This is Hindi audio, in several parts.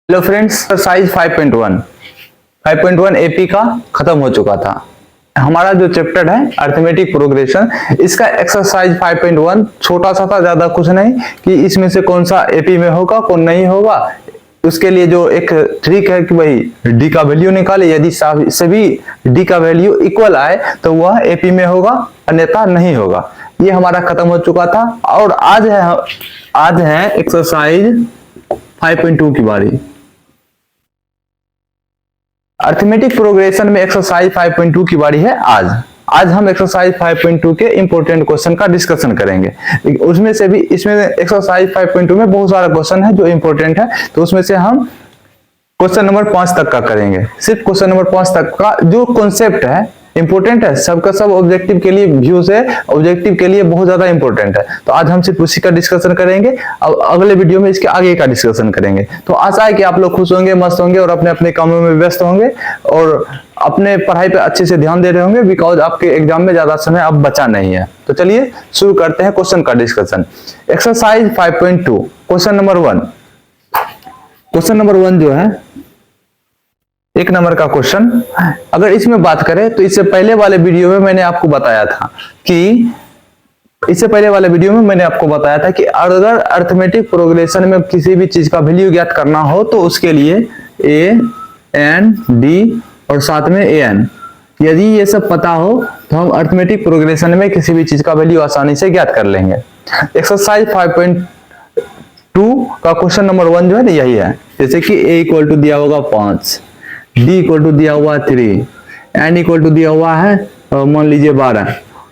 हेलो फ्रेंड्स, एक्सरसाइज 5.1 एपी का खत्म हो चुका था। हमारा जो चैप्टर है अर्थमेटिक प्रोग्रेशन, इसका एक्सरसाइज 5.1 छोटा सा था, ज्यादा कुछ नहीं कि इसमें से कौन सा एपी में होगा कौन नहीं होगा। उसके लिए जो एक ट्रिक है कि भाई डी का वैल्यू निकाले, यदि सभी डी का वैल्यू इक्वल आए तो वह एपी में होगा, अन्यथा नहीं होगा। ये हमारा खत्म हो चुका था और आज है एक्सरसाइज 5.2 की बारी। अर्थमेटिक प्रोग्रेशन में एक्सरसाइज 5.2 की बारी है। आज हम एक्सरसाइज 5.2 के इंपॉर्टेंट क्वेश्चन का डिस्कशन करेंगे। उसमें से भी इसमें एक्सरसाइज 5.2 में बहुत सारा क्वेश्चन है जो इंपॉर्टेंट है, तो उसमें से हम क्वेश्चन नंबर 5 तक का करेंगे। सिर्फ क्वेश्चन नंबर 5 तक का जो कॉन्सेप्ट है इंपॉर्टेंट है, सबका सब ऑब्जेक्टिव के लिए व्यू से ऑब्जेक्टिव के लिए बहुत ज्यादा इंपॉर्टेंट है, तो आज हम सिर्फ उसी का डिस्कशन करेंगे। अब अगले वीडियो में इसके आगे का डिस्कशन करेंगे। तो आशा है कि आप लोग खुश होंगे, मस्त होंगे और अपने अपने कामों में व्यस्त होंगे और अपने पढ़ाई पे अच्छे से ध्यान दे रहे होंगे, बिकॉज आपके एग्जाम में ज्यादा समय अब बचा नहीं है। तो चलिए शुरू करते हैं क्वेश्चन का discussion. Exercise 5.2 question number 1। Question number 1 जो है 1 नंबर का क्वेश्चन, अगर इसमें बात करें तो इससे पहले वाले वीडियो में मैंने आपको बताया था कि अगर अर्थमेटिक प्रोग्रेशन में किसी भी चीज का वैल्यू ज्ञात करना हो तो उसके लिए ए एन डी और साथ में ए एन, यदि ये सब पता हो तो हम अर्थमेटिक प्रोग्रेशन में किसी भी चीज का वैल्यू आसानी से ज्ञात कर लेंगे। एक्सरसाइज 5.2 का क्वेश्चन नंबर 1 जो है यही है। जैसे कि ए इक्वल टू दिया होगा 5, डी इक्वल टू दिया हुआ 3, एन इक्वल टू दिया हुआ है मान लीजिए 12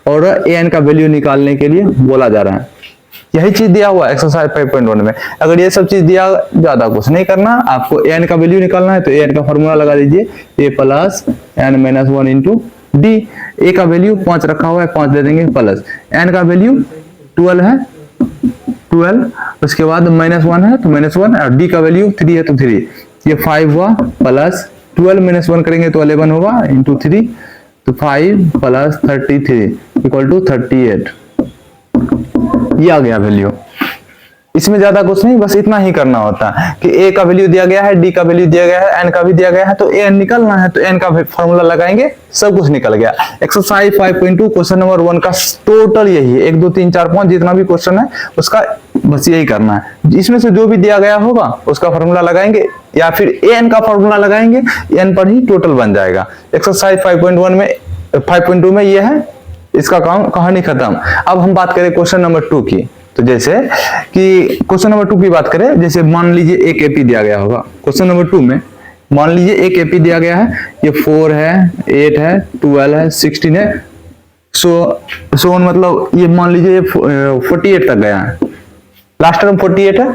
और ए एन का वैल्यू निकालने के लिए बोला जा रहा है। यही चीज दिया हुआ एक्सरसाइज 5.1 में। अगर ये सब चीज दिया, ज्यादा कुछ नहीं करना, आपको ए एन का वैल्यू निकालना है तो ए एन का फॉर्मूला लगा दीजिए, A plus N minus 1 into D. A का वैल्यू 5 रखा हुआ है, 5 दे देंगे, प्लस एन का वैल्यू 12 है, 12, उसके बाद माइनस 1 है तो माइनस 1 और डी का वैल्यू 3 है तो 3, ये 5 हुआ, प्लस 12 माइनस 1 करेंगे तो 11 होगा इंटू 3, तो 5 प्लस 33 इक्वल टू 38। ये आ गया वैल्यू। इसमें ज्यादा कुछ नहीं, बस इतना ही करना होता है कि ए का वैल्यू दिया गया है, डी का वैल्यू दिया गया है, एन का भी दिया गया है, तो ए एन निकलना है तो एन का फॉर्मूला लगाएंगे, सब कुछ निकल गया। एक्सरसाइज 5.2 क्वेश्चन नंबर 1 का टोटल यही है। 1 2 3 4 5 जितना भी क्वेश्चन है उसका बस यही करना है। इसमें से जो भी दिया गया होगा उसका फॉर्मूला लगाएंगे या फिर ए एन का फॉर्मूला लगाएंगे, एन पर ही टोटल बन जाएगा। एक्सरसाइज 5.2 में ये है, इसका काम कहानी खत्म। अब हम बात करें क्वेश्चन नंबर 2 की। तो जैसे कि क्वेश्चन नंबर 2 की बात करें, जैसे मान लीजिए एक एपी दिया गया होगा। क्वेश्चन नंबर 2 में मान लीजिए एक एपी दिया गया है, ये 4 है, 8 है, 12 है, 16 है, सो मतलब ये मान लीजिए 48 तक गया है। लास्ट टर्म 48 है,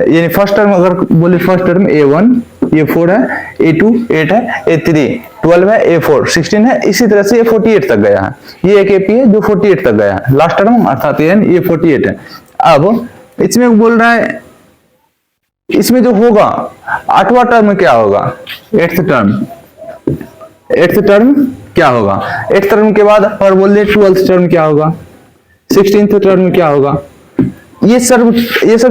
यानी फर्स्ट टर्म अगर बोले फर्स्ट टर्म A1, ये 4 है, A2 8 है, A3 12 है, A4 16 है, इसी तरह से ये 48 तक गया है। ये एक एपी है जो 48 तक गया है लास्ट टर्म, अर्थात ये 48 है। अब इसमें बोल रहा है, इसमें जो होगा 8वां टर्म क्या होगा, 8th टर्म क्या होगा, 8th टर्म के बाद और बोल दे 12th टर्म क्या होगा, 16th टर्म क्या होगा। ये सब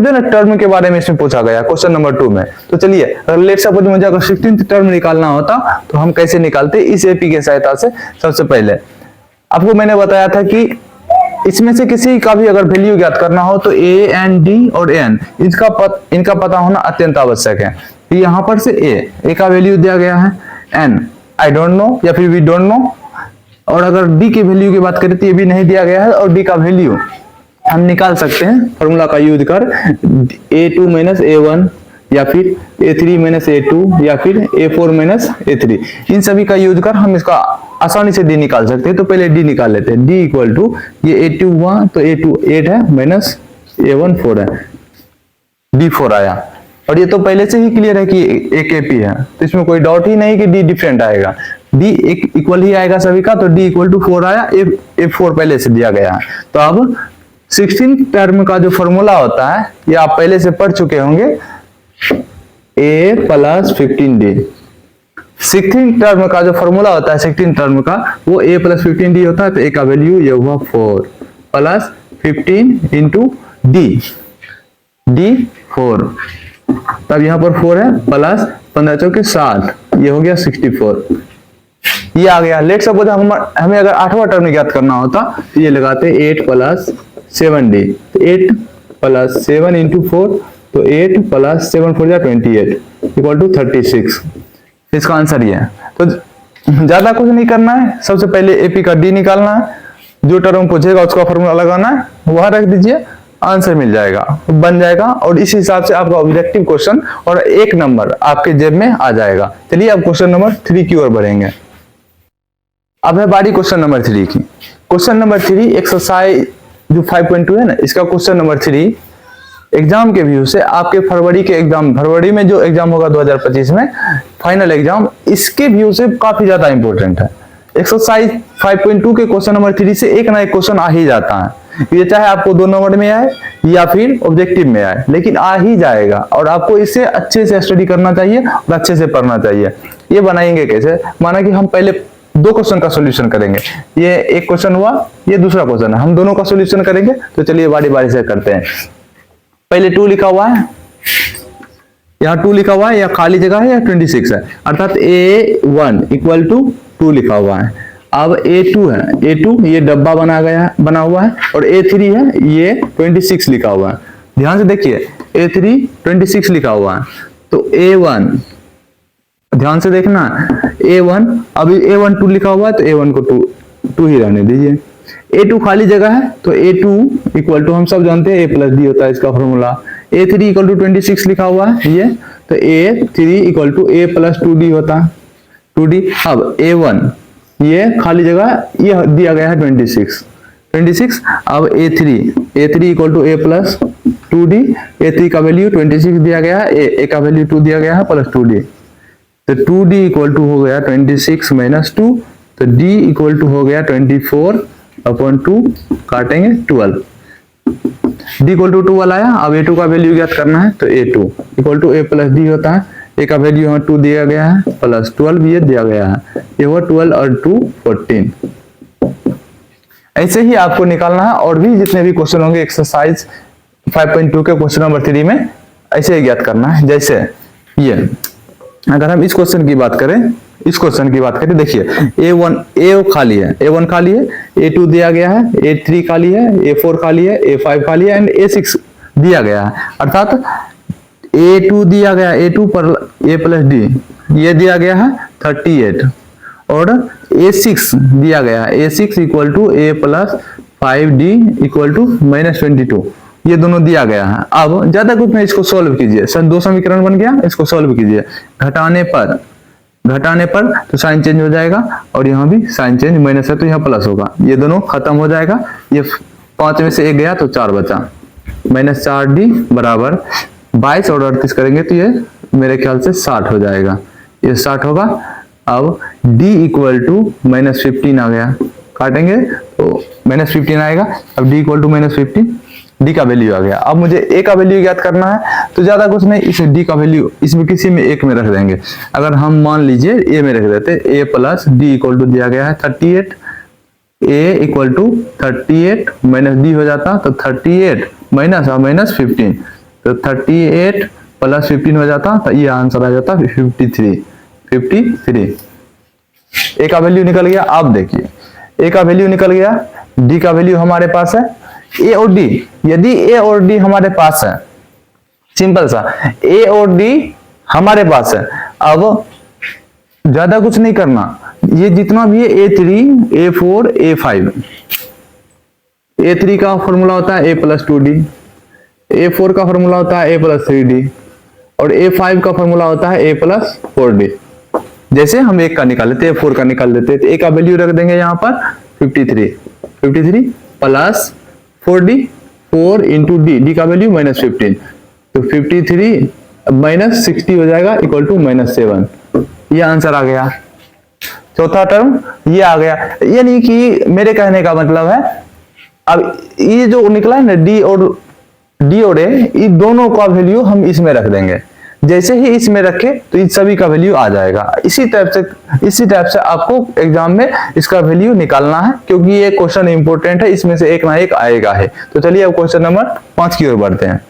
जो ना टर्म के बारे में इसमें पूछा गया क्वेश्चन नंबर 2 में। तो चलिए अगर लेट सपोज मुझे अगर 16th टर्म निकालना होता तो हम कैसे निकालते, इस एपी के सहायता से। सबसे पहले आपको मैंने बताया था कि इसमें से किसी का भी अगर वैल्यू ज्ञात करना हो तो ए एन डी और एन इनका पता होना अत्यंत आवश्यक है। तो यहाँ पर से ए का वैल्यू दिया गया है, एन आई डोंट नो या फिर वी डोंट नो, और अगर डी की वैल्यू की बात करें तो ये भी नहीं दिया गया है, और डी का वैल्यू हम निकाल सकते हैं फॉर्मूला का यूज कर, A2 माइनस A1 या फिर A3 माइनस A2 या फिर A4 माइनस A3, इन सभी का यूज कर हम इसका आसानी से D निकाल सकते हैं। तो पहले D निकाल लेते हैं। D इक्वल टू ये A2 हुआ तो A2 8 है माइनस A1 4 है, D4 आया। और ये तो पहले से ही क्लियर है कि एक एपी है, तो इसमें कोई डाउट ही नहीं कि D डिफरेंट आएगा, D एक इक्वल ही आएगा सभी का, तो D इक्वल टू 4 आया, A4 पहले से दिया गया है। तो अब 16 टर्म का जो फॉर्मूला होता है ये आप पहले से पढ़ चुके होंगे, A प्लस 15D। 16 टर्म का जो फॉर्मूला होता है 16 टर्म का, वो A प्लस 15D होता है। तो A का वैल्यू ये हुआ 4 प्लस 15 इंटू D 4 अब यहाँ पर 4 है प्लस 15 चौके 60, ये हो गया 64, ये आ गया। लेट सपोज हमें अगर 8वां टर्म ज्ञात करना होता तो ये लगाते 8 प्लस 7d, तो 8 प्लस 7 इंटू 4, तो 8 प्लस 7 4 28 इक्वल टू 36। इसका आंसर ये है। तो ज्यादा कुछ नहीं करना है, सबसे पहले एपी का डी निकालना है, जो टर्म पूछेगा उसका फॉर्मूला लगाना है, वहां रख दीजिए, आंसर मिल जाएगा, बन जाएगा। और इस हिसाब से आपका ऑब्जेक्टिव क्वेश्चन और 1 नंबर आपके जेब में आ जाएगा। चलिए अब क्वेश्चन नंबर 3 की ओर बढ़ेंगे। अब है बारी क्वेश्चन नंबर 3 की। क्वेश्चन नंबर 3 एक्सरसाइज जो 5.2 है ना, इसका क्वेश्चन नंबर 3 एग्जाम के व्यू से आपके फरवरी के एग्जाम, फरवरी में जो एग्जाम होगा 2025 में फाइनल एग्जाम, इसके व्यू से काफी ज्यादा इंपॉर्टेंट है। एक्सरसाइज 5.2 के क्वेश्चन नंबर 3 से एक ना एक क्वेश्चन आ ही जाता है, ये चाहे आपको 2 नंबर में आए या फिर ऑब्जेक्टिव में आए, लेकिन आ ही जाएगा। और आपको इसे अच्छे से स्टडी करना चाहिए और अच्छे से पढ़ना चाहिए। ये बनाएंगे कैसे, माना कि हम पहले 2 क्वेश्चन का सॉल्यूशन करेंगे, ये एक क्वेश्चन हुआ, ये दूसरा क्वेश्चन है, हम दोनों का सॉल्यूशन करेंगे। तो चलिए बारी बारी से करते हैं। पहले 2 लिखा हुआ है, यहाँ 2 लिखा हुआ है, या खाली जगह है या 26 है, अर्थात A1 इक्वल टू 2 लिखा हुआ है। अब A2 है, A2 ये डब्बा बना हुआ है, और A3 है ये 26 लिखा हुआ है। ध्यान से देखिए, A3 26 लिखा हुआ है, तो A1 ध्यान से देखना, A1 अभी A1 2 लिखा हुआ है, तो A1 को 2 ही रहने दीजिए। A2 खाली जगह है, तो A2 इक्वल टू हम सब जानते हैं A प्लस डी होता है इसका फॉर्मूला। A3 इक्वल टू 26 लिखा हुआ है ये, तो A3 equal to A plus 2D होता है, 2D। अब A1 ये खाली जगह, ये दिया गया है 26। अब A3 equal to A plus 2D, A3 का वैल्यू 26 दिया गया है, A का वैल्यू 2 दिया गया है प्लस 2D, तो 2D इक्वल टू हो गया 26 माइनस 2, तो D इक्वल टू हो गया 24/2, काटेंगे 12, D इक्वल टू 12 आया। अब A2 का वैल्यू ज्ञात करना है, तो A2 equal to A plus D होता है, A का वैल्यू यहाँ 2 दिया गया है प्लस 12 ये दिया गया है, ये हुआ 12 और 2 14। ऐसे ही आपको निकालना है, और भी जितने भी क्वेश्चन होंगे एक्सरसाइज 5.2 के क्वेश्चन नंबर 3 में ऐसे ही ज्ञात करना है। जैसे ये अगर हम इस क्वेश्चन की बात करें, देखिए A1 खाली है, A1 खाली है, A2 दिया गया है, A3 खाली है, A4 खाली है, A5 खाली है, एंड A6 दिया गया है। अर्थात A2 दिया गया, A2 पर A प्लस डी ये दिया गया है 38, और A6 दिया गया है, A6 equal to A plus 5D equal to minus 22, ये दोनों दिया गया है। अब ज्यादा कुछ नहीं, इसको सॉल्व कीजिए, 2 समीकरण बन गया, इसको सॉल्व कीजिए। घटाने पर तो साइन चेंज हो जाएगा, और यहाँ भी साइन चेंज, माइनस है तो यहाँ प्लस होगा, ये दोनों खत्म हो जाएगा। ये 5 में से 1 गया तो 4 बचा, माइनस 4D बराबर 22 और 38 करेंगे तो ये मेरे ख्याल से 60 हो जाएगा, ये 60 होगा। अब D इक्वल टू माइनस 15 आ गया, काटेंगे तो माइनस 15 आएगा। अब D equal to minus 15, D का वैल्यू आ गया। अब मुझे A का वैल्यू ज्ञात करना है, तो ज्यादा कुछ नहीं, इस D का वैल्यू इसमें किसी में एक में रख देंगे। अगर हम मान लीजिए A में रख देते, A plus D equal to दिया गया है 38, A equal to 38 minus D हो जाता, तो 38 माइनस 15, तो 38 प्लस 15 हो जाता, तो ये आंसर आ जाता 53। A का वैल्यू निकल गया। अब देखिए A का वैल्यू निकल गया, D का वैल्यू हमारे पास है, A और D, यदि A और D हमारे पास है, सिंपल सा A और D हमारे पास है, अब ज्यादा कुछ नहीं करना, ये जितना भी है A3, A4, A5, A3 का फॉर्मूला होता है A प्लस 2D, A4 का फॉर्मूला होता है A प्लस 3D, और A5 का फॉर्मूला होता है A प्लस 4D। जैसे हम एक का निकाल लेते हैं, 4 का निकाल लेते हैं, तो A का वैल्यू रख देंगे यहाँ पर 53 प्लस 4D, 4 इंटू D का वैल्यू माइनस 15, तो 53 माइनस 60 हो जाएगा इक्वल टू माइनस 7, ये आंसर आ गया। चौथा टर्म ये आ गया, यानी कि मेरे कहने का मतलब है, अब ये जो निकला है ना D और A, इन दोनों का वैल्यू हम इसमें रख देंगे। जैसे ही इसमें रखे तो इन सभी का वैल्यू आ जाएगा। इसी टाइप से आपको एग्जाम में इसका वैल्यू निकालना है, क्योंकि ये क्वेश्चन इंपॉर्टेंट है, इसमें से एक ना एक आएगा है। तो चलिए अब क्वेश्चन नंबर 5 की ओर बढ़ते हैं।